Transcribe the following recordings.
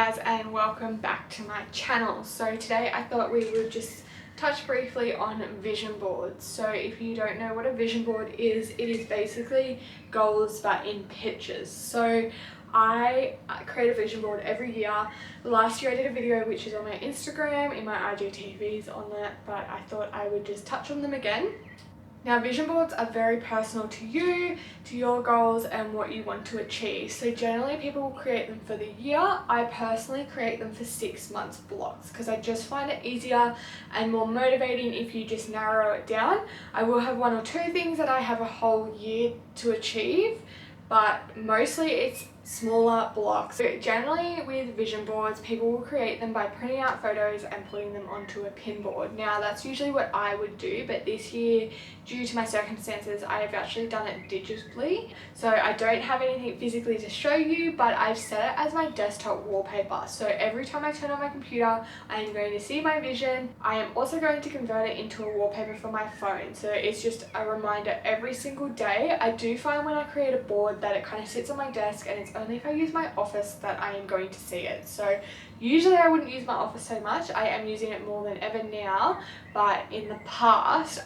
guys, and welcome back to my channel. So today I thought we would just touch briefly on vision boards. So if you don't know what a vision board is, it is basically goals but in pictures. So I create a vision board every year. Last year I did a video which is on my Instagram, in my IGTVs on that, but I thought I would just touch on them again. Now, vision boards are very personal to you, to your goals and what you want to achieve. So generally people will create them for the year. I personally create them for 6 months blocks because I just find it easier and more motivating if you just narrow it down. I will have 1 or 2 things that I have a whole year to achieve, but mostly it's smaller blocks. So generally with vision boards, people will create them by printing out photos and putting them onto a pin board. Now that's usually what I would do, but this year, due to my circumstances, I have actually done it digitally. So I don't have anything physically to show you, but I've set it as my desktop wallpaper. So every time I turn on my computer, I am going to see my vision. I am also going to convert it into a wallpaper for my phone. So it's just a reminder every single day. I do find when I create a board that it kind of sits on my desk, and it's only if I use my office that I am going to see it. So usually I wouldn't use my office so much. I am using it more than ever now, but in the past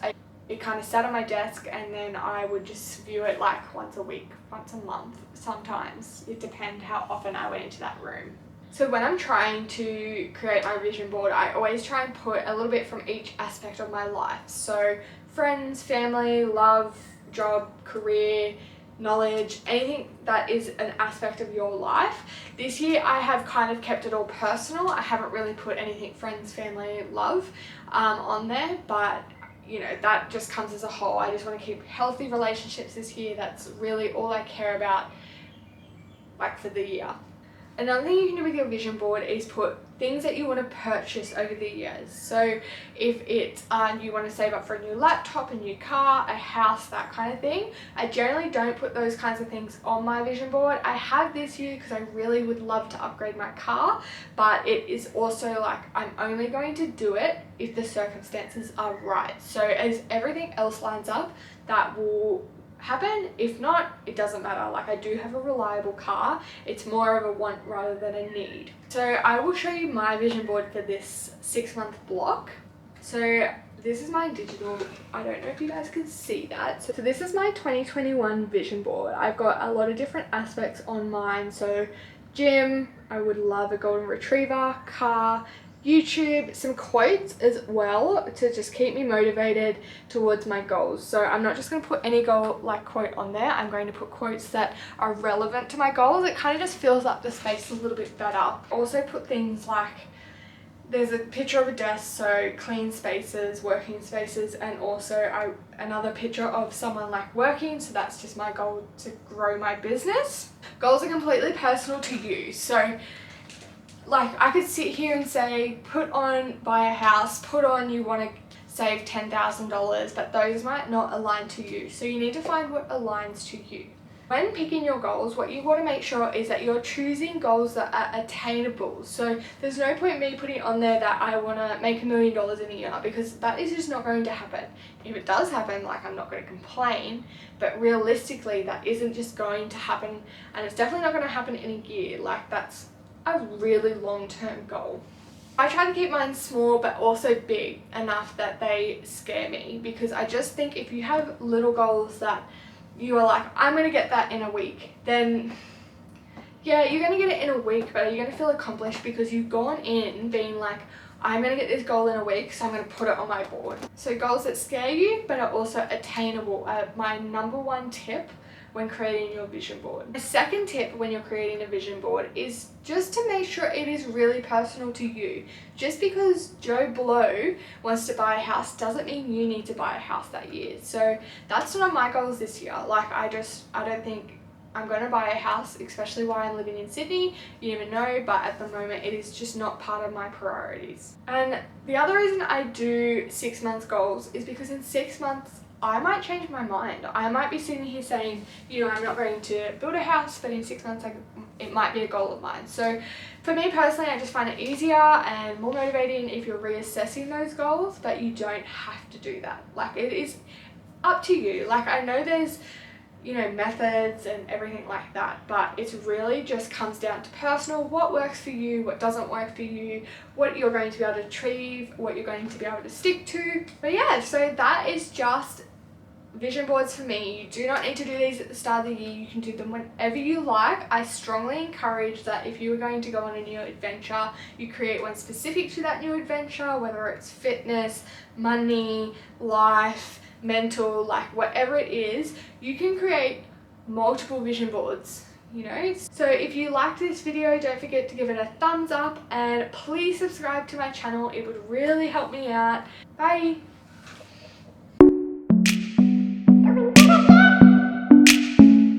it kind of sat on my desk and then I would just view it like once a week, once a month sometimes. It depends how often I went into that room. So when I'm trying to create my vision board, I always try and put a little bit from each aspect of my life. So friends, family, love, job, career, knowledge, anything that is an aspect of your life. This year I have kind of kept it all personal. I haven't really put anything friends, family, love on there, but you know, that just comes as a whole. I just want to keep healthy relationships this year. That's really all I care about, like, for the year. Another thing you can do with your vision board is put things that you want to purchase over the years. So if it's you want to save up for a new laptop, a new car, a house, that kind of thing, I generally don't put those kinds of things on my vision board. I have this year because I really would love to upgrade my car, but it is also like I'm only going to do it if the circumstances are right. So as everything else lines up, that will happen. If not, it doesn't matter. Like, I do have a reliable car. It's more of a want rather than a need. So I will show you my vision board for this 6-month block. So this is my digital. I don't know if you guys can see that. So this is my 2021 vision board. I've got a lot of different aspects on mine. So gym, I would love a golden retriever, car, YouTube, some quotes as well to just keep me motivated towards my goals. So I'm not just going to put any goal like quote on there. I'm going to put quotes that are relevant to my goals. It kind of just fills up the space a little bit better. Also put things like, there's a picture of a desk, so clean spaces, working spaces, and also another picture of someone like working, so that's just my goal to grow my business. Goals are completely personal to you. So like, I could sit here and say, put on buy a house, put on you want to save $10,000, but those might not align to you. So you need to find what aligns to you. When picking your goals, what you want to make sure is that you're choosing goals that are attainable. So there's no point me putting on there that I want to make $1 million in a year, because that is just not going to happen. If it does happen, like, I'm not going to complain, but realistically that isn't just going to happen, and it's definitely not going to happen in a year. Like, that's a really long-term goal. I try to keep mine small but also big enough that they scare me, because I just think if you have little goals that you are like, I'm going to get that in a week, then yeah, you're going to get it in a week, but are you going to feel accomplished because you've gone in being like, I'm going to get this goal in a week, so I'm going to put it on my board. So goals that scare you but are also attainable are my #1 tip when creating your vision board. The second tip when you're creating a vision board is just to make sure it is really personal to you. Just because Joe Blow wants to buy a house doesn't mean you need to buy a house that year. So that's one of my goals this year. Like, I don't think I'm going to buy a house, especially while I'm living in Sydney. You never know, but at the moment it is just not part of my priorities. And the other reason I do 6 months goals is because in 6 months I might change my mind. I might be sitting here saying, you know, I'm not going to build a house, but in 6 months it might be a goal of mine. So for me personally, I just find it easier and more motivating if you're reassessing those goals, but you don't have to do that. Like, it is up to you. Like, I know there's methods and everything like that, but it's really just comes down to personal, what works for you, what doesn't work for you, what you're going to be able to achieve, what you're going to be able to stick to. But yeah, so that is just vision boards for me. You do not need to do these at the start of the year. You can do them whenever you like. I strongly encourage that if you are going to go on a new adventure, you create one specific to that new adventure, whether it's fitness, money, life, mental, like whatever it is, you can create multiple vision boards. So if you liked this video, don't forget to give it a thumbs up and please subscribe to my channel. It would really help me out. Bye.